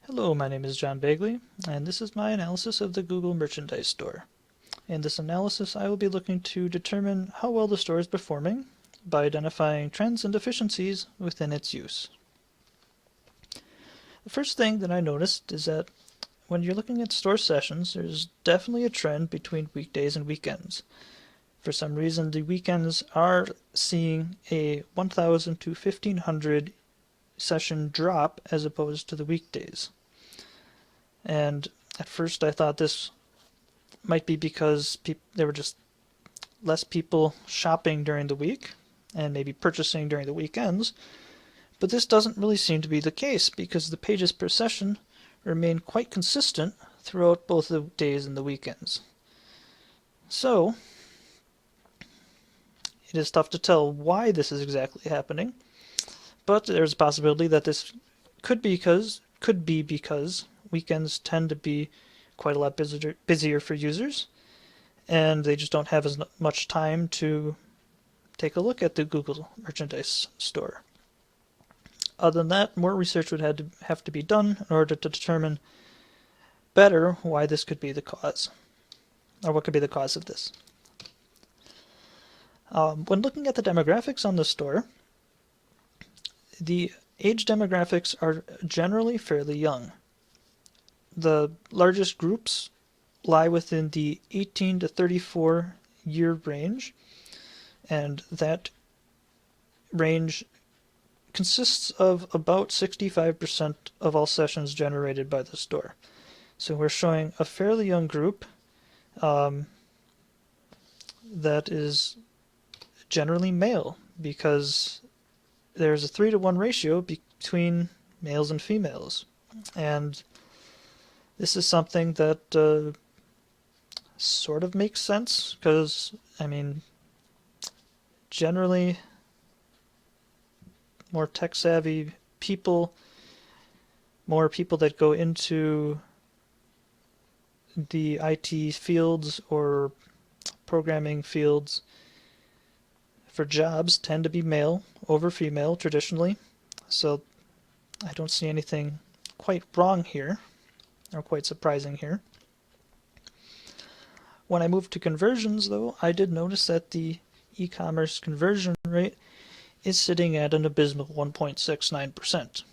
Hello, my name is John Bagley, and this is my analysis of the Google Merchandise Store. In this analysis, I will be looking to determine how well the store is performing by identifying trends and deficiencies within its use. The first thing that I noticed is that when you're looking at store sessions, there's definitely a trend between weekdays and weekends. For some reason, the weekends are seeing a 1,000 to 1,500 session drop as opposed to the weekdays. And at first I thought this might be because there were just less people shopping during the week and maybe purchasing during the weekends, but this doesn't really seem to be the case because the pages per session remain quite consistent throughout both the days and the weekends. So it is tough to tell why this is exactly happening, but there's a possibility that this could be because weekends tend to be quite a lot busier for users, and they just don't have as much time to take a look at the Google Merchandise Store. Other than that, more research would have to be done in order to determine better why this could be the cause, or what could be the cause of this. When looking at the demographics on the store, the age demographics are generally fairly young. The largest groups lie within the 18 to 34 year range, and that range consists of about 65% of all sessions generated by the store. So we're showing a fairly young group that is generally male, because there's a 3-to-1 ratio between males and females. And this is something that sort of makes sense, because, I mean, generally more tech-savvy people, more people that go into the IT fields or programming fields for jobs tend to be male over female traditionally. So I don't see anything quite wrong here, or quite surprising here. When I moved to conversions, though, I did notice that the e-commerce conversion rate is sitting at an abysmal 1.69%,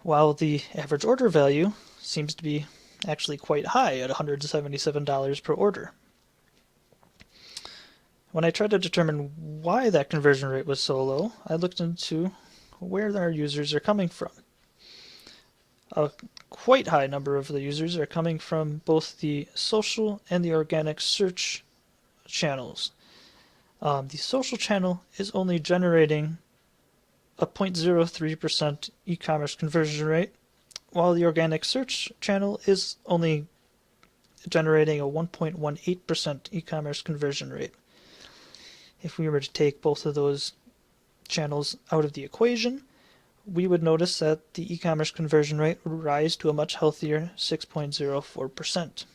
while the average order value seems to be actually quite high at $177 per order. When I tried to determine why that conversion rate was so low, I looked into where our users are coming from. A quite high number of the users are coming from both the social and the organic search channels. The social channel is only generating a 0.03% e-commerce conversion rate, while the organic search channel is only generating a 1.18% e-commerce conversion rate. If we were to take both of those channels out of the equation, we would notice that the e-commerce conversion rate would rise to a much healthier 6.04%.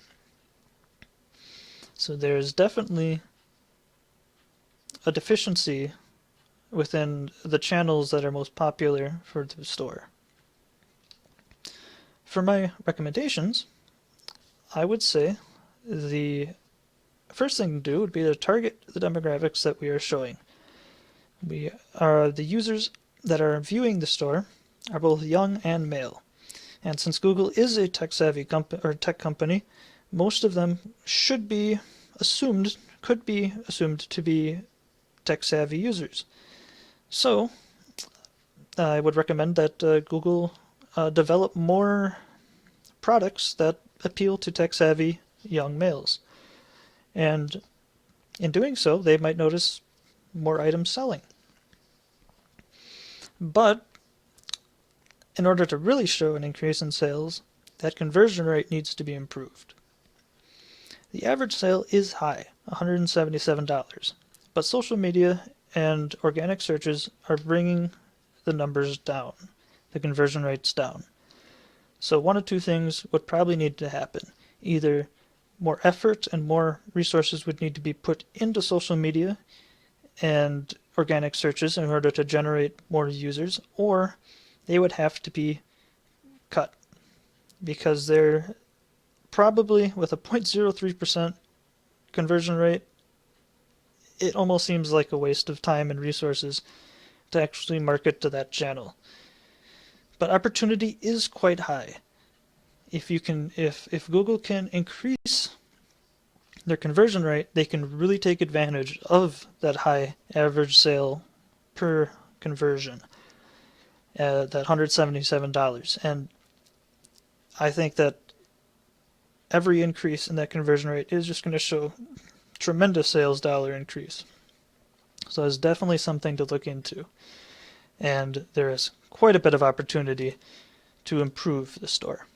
So there's definitely a deficiency within the channels that are most popular for the store. For my recommendations, I would say the first thing to do would be to target the demographics that we are showing. The users that are viewing the store are both young and male. And since Google is a tech-savvy tech company, most of them could be assumed to be tech-savvy users. So I would recommend that Google develop more products that appeal to tech-savvy young males. And in doing so, they might notice more items selling. But in order to really show an increase in sales, that conversion rate needs to be improved. The average sale is high, $177, but social media and organic searches are bringing the numbers down, the conversion rates down. So one of two things would probably need to happen. Either more effort and more resources would need to be put into social media and organic searches in order to generate more users, or they would have to be cut, because they're probably, with a 0.03% conversion rate, it almost seems like a waste of time and resources to actually market to that channel. But opportunity is quite high. If Google can increase their conversion rate, they can really take advantage of that high average sale per conversion, that $177. And I think that every increase in that conversion rate is just going to show tremendous sales dollar increase. So it's definitely something to look into. And there is quite a bit of opportunity to improve the store.